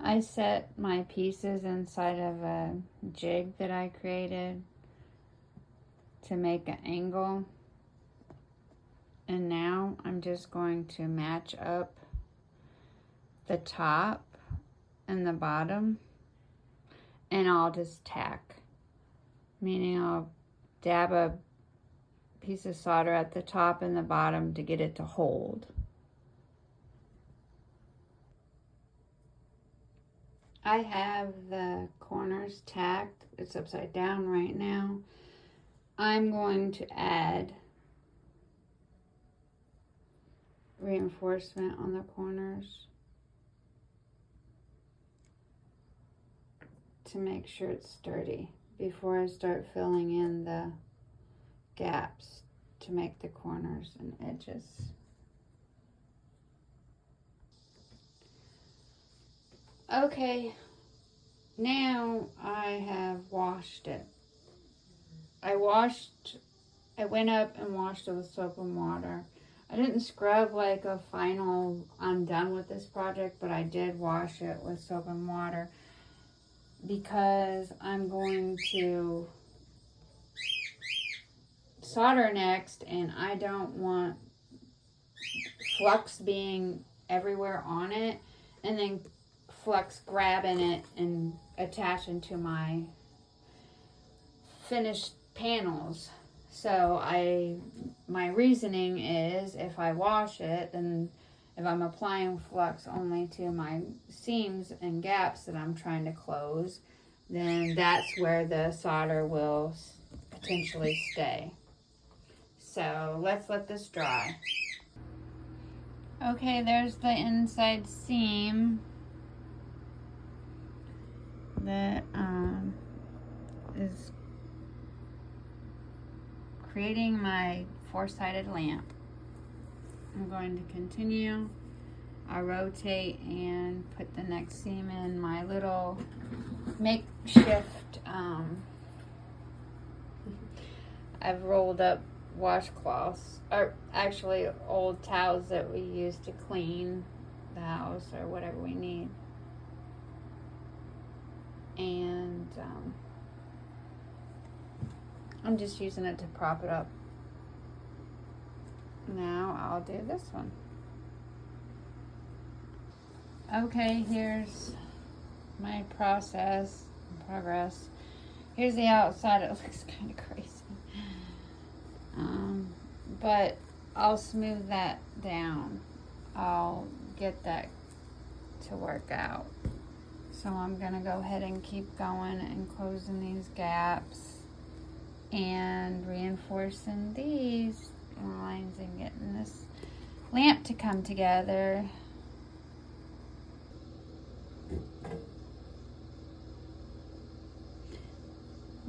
I set my pieces inside of a jig that I created to make an angle. And now I'm just going to match up the top and the bottom, and I'll just tack, meaning I'll dab a piece of solder at the top and the bottom to get it to hold. I have the corners tacked. It's upside down right now. I'm going to add reinforcement on the corners to make sure it's sturdy before I start filling in the gaps to make the corners and edges. Okay, now I have washed it. I went up and washed it with soap and water. I didn't scrub like a final, I'm done with this project, but I did wash it with soap and water because I'm going to solder next, and I don't want flux being everywhere on it and then flux grabbing it and attaching to my finished panels. So my reasoning is, if I wash it, then if I'm applying flux only to my seams and gaps that I'm trying to close, then that's where the solder will potentially stay. So let's let this dry. Okay, there's the inside seam that is creating my four-sided lamp. I'm going to continue. I'll rotate and put the next seam in my little makeshift, I've rolled up washcloths, or actually old towels that we use to clean the house or whatever we need. And I'm just using it to prop it up. Now I'll do this one. Okay, here's my progress. Here's the outside. It looks kind of crazy. But I'll smooth that down. I'll get that to work out. So I'm gonna go ahead and keep going and closing these gaps and reinforcing these lines and getting this lamp to come together.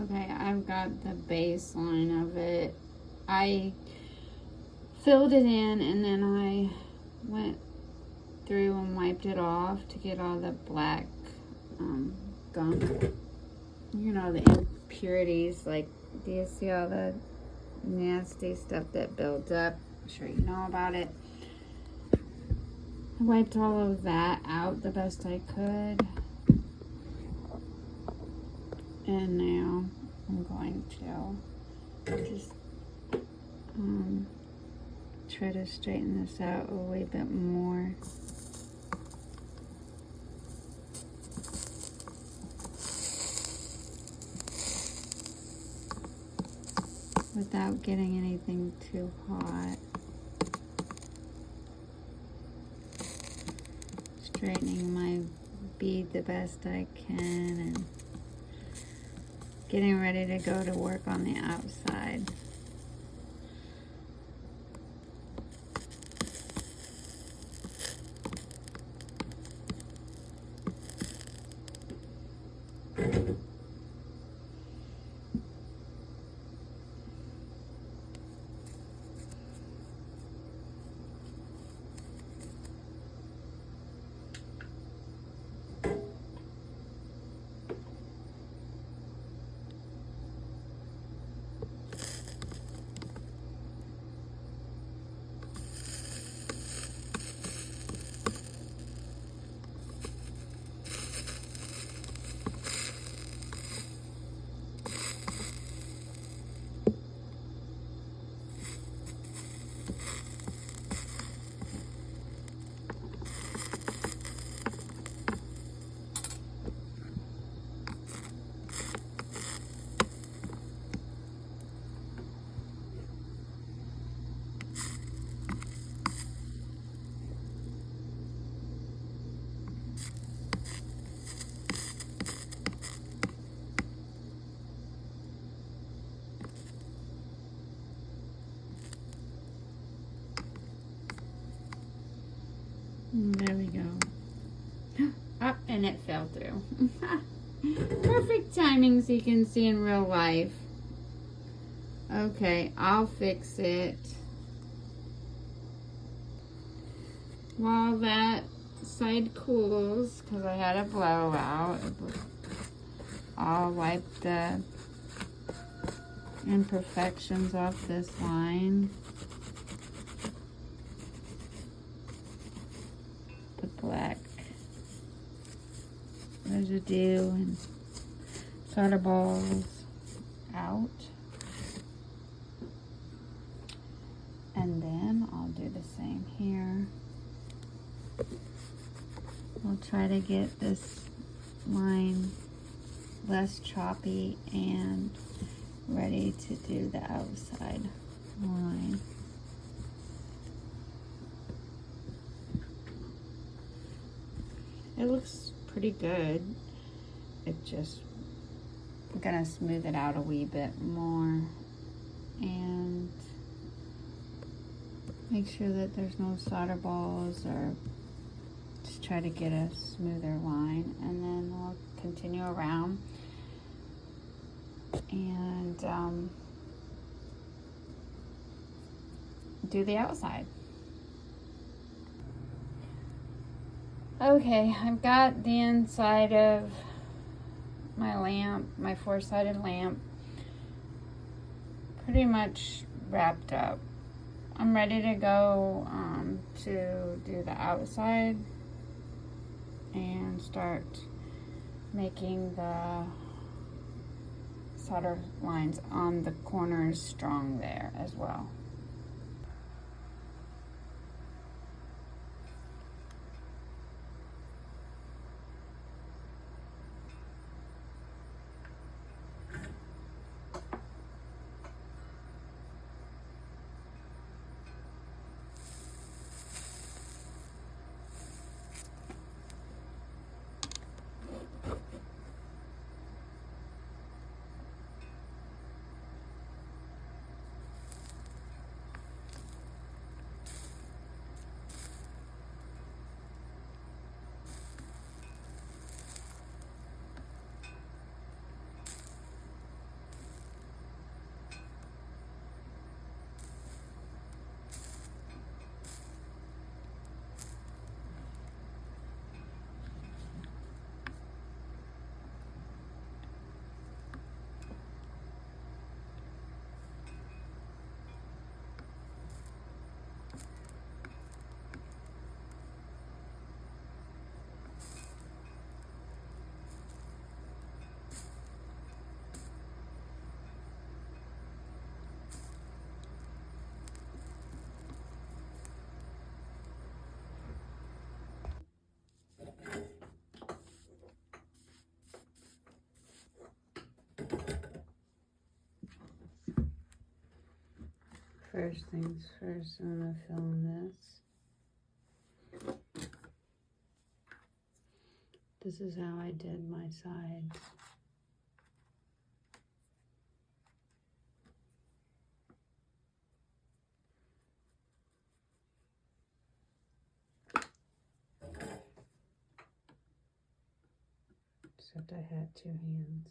Okay, I've got the baseline of it. I filled it in and then I went through and wiped it off to get all the black gunk, you know, the impurities. Like, do you see all the nasty stuff that builds up? I'm sure you know about it. I wiped all of that out the best I could. And now I'm going to just try to straighten this out a wee bit more. Without getting anything too hot. Straightening my bead the best I can and getting ready to go to work on the outside. and it fell through. Perfect timing so you can see in real life. Okay, I'll fix it. While that side cools, because I had a blowout, I'll wipe the imperfections off this line. The black residue and solder balls out. And then I'll do the same here. We'll try to get this line less choppy and ready to do the outside line. It looks pretty good. I'm gonna smooth it out a wee bit more and make sure that there's no solder balls, or just try to get a smoother line, and then we'll continue around and do the outside. Okay, I've got the inside of my lamp, my four-sided lamp, pretty much wrapped up. I'm ready to go to do the outside and start making the solder lines on the corners strong there as well. First things first, I'm going to fill in this. This is how I did my sides. Except I had two hands.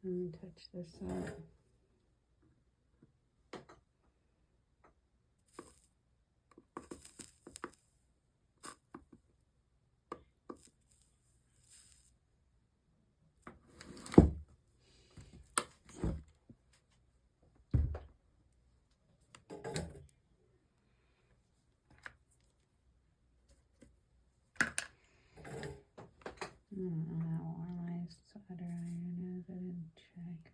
Let me touch this up. I don't know where my solder iron is. I didn't check.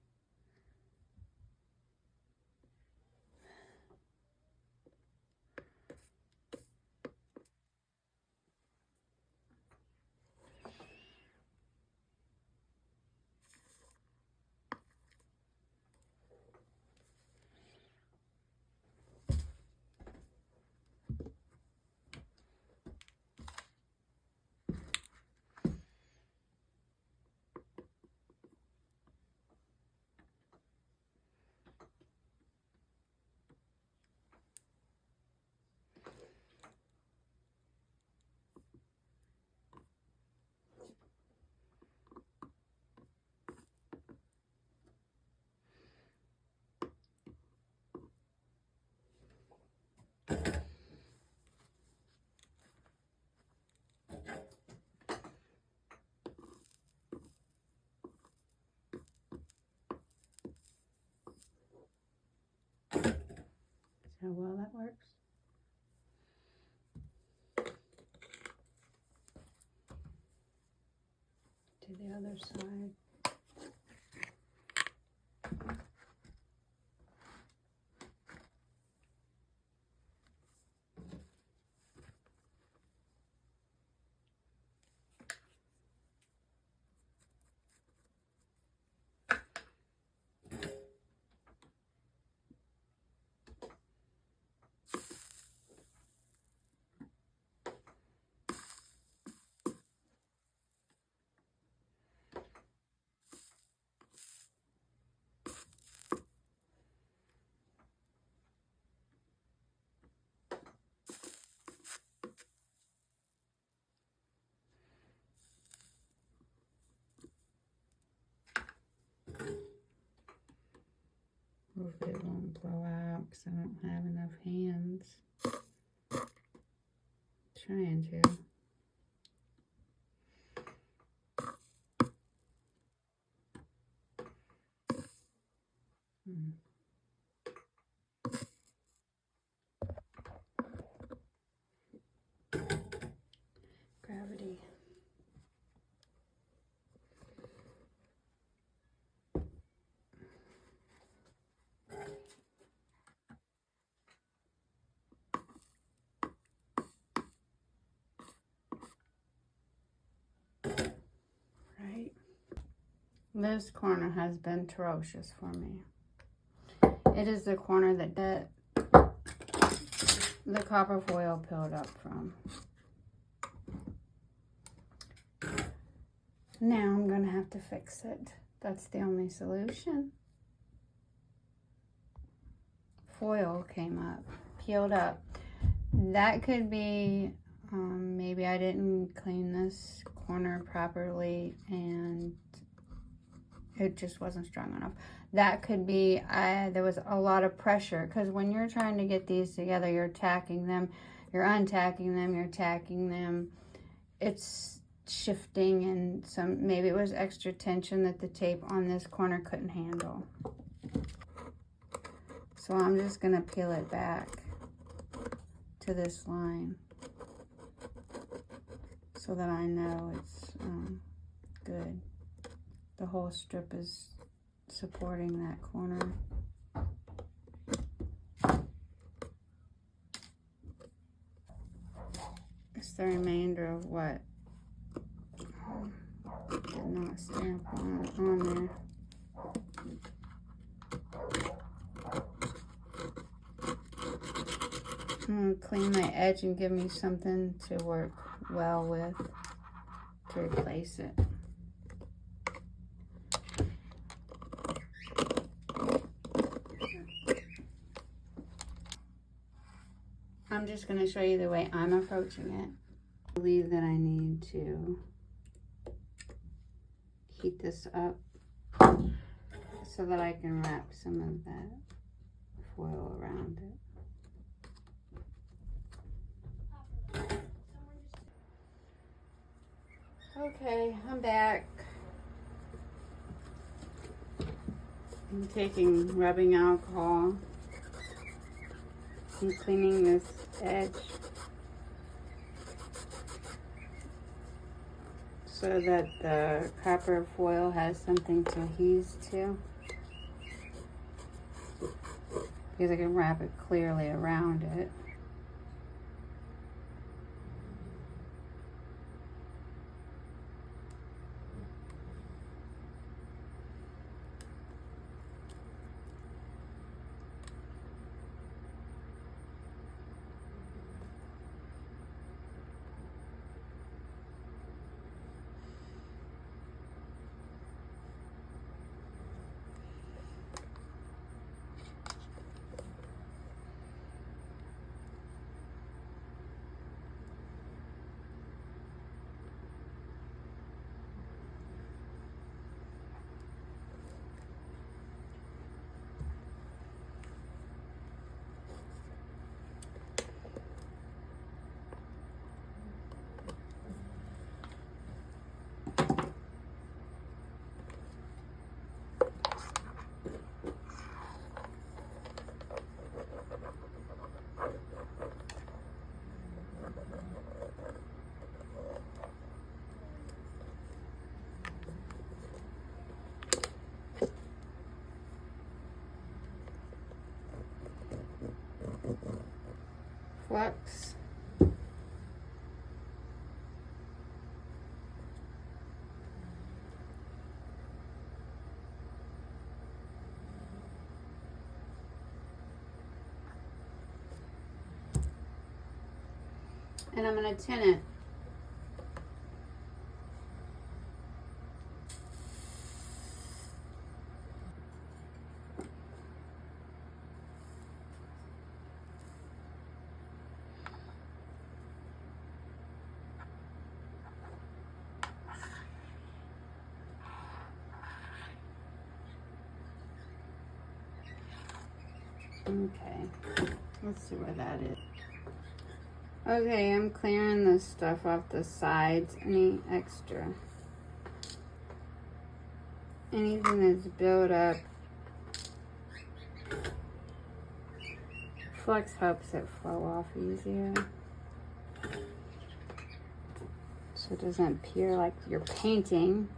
how well that works. To the other side. Hopefully it won't blow out because I don't have enough hands. Trying to. Gravity. Right. This corner has been atrocious for me. It is the corner that the copper foil peeled up from. Now I'm gonna have to fix it. That's the only solution. Foil came up, peeled up. That could be, maybe I didn't clean this corner properly and it just wasn't strong enough. That could be, there was a lot of pressure, because when you're trying to get these together, you're tacking them, you're untacking them, you're tacking them. It's shifting, and maybe it was extra tension that the tape on this corner couldn't handle. So I'm just gonna peel it back to this line so that I know it's good. The whole strip is supporting that corner. It's the remainder of what did not stamp on there. I'm gonna clean my edge and give me something to work well with to replace it. I'm just going to show you the way I'm approaching it. I believe that I need to heat this up so that I can wrap some of that foil around it. Okay, I'm back. I'm taking rubbing alcohol and cleaning this edge so that the copper foil has something to adhere to, because I can wrap it clearly around it. flux. And I'm going to tin it. Okay, let's see where that is. Okay, I'm clearing the stuff off the sides, any extra. Anything that's built up. Flux helps it flow off easier. So it doesn't appear like you're painting.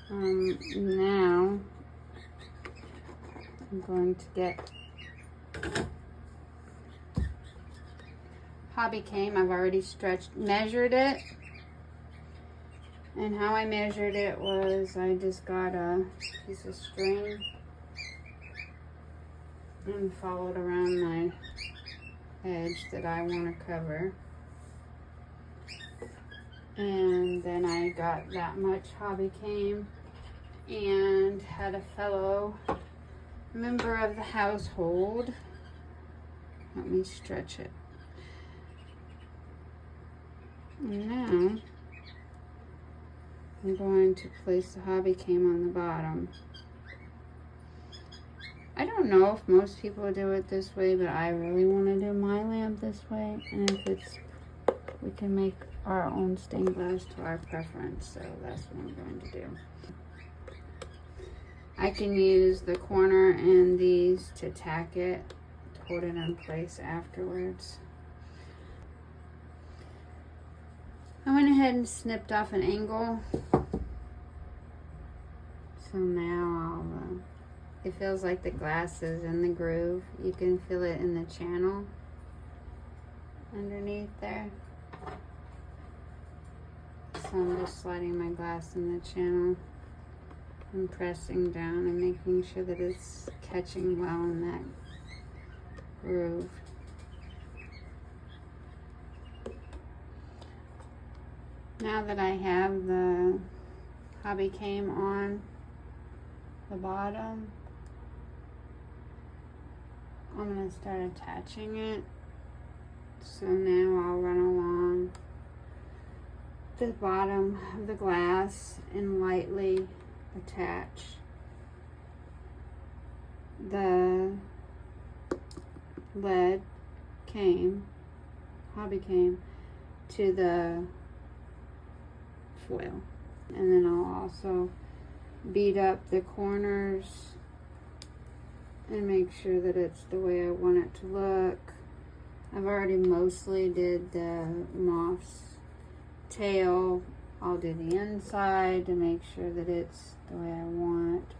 Now I'm going to get hobby came. I've already measured it. And how I measured it was I just got a piece of string and followed around my edge that I want to cover. And then I got that much hobby came and had a fellow member of the household. Let me stretch it. And now I'm going to place the hobby came on the bottom. I don't know if most people do it this way, but I really want to do my lamp this way. And if it's, we can make our own stained glass to our preference. So that's what I'm going to do. I can use the corner and these to tack it, to hold it in place afterwards. I went ahead and snipped off an angle. So now it feels like the glass is in the groove. You can feel it in the channel underneath there. So I'm just sliding my glass in the channel and pressing down and making sure that it's catching well in that groove. Now that I have the hobby came on the bottom, I'm going to start attaching it. So now I'll run along the bottom of the glass and lightly attach the lead hobby came to the foil. And then I'll also bead up the corners and make sure that it's the way I want it to look. I've already mostly did the moth's tail. I'll do the inside to make sure that it's the way I want.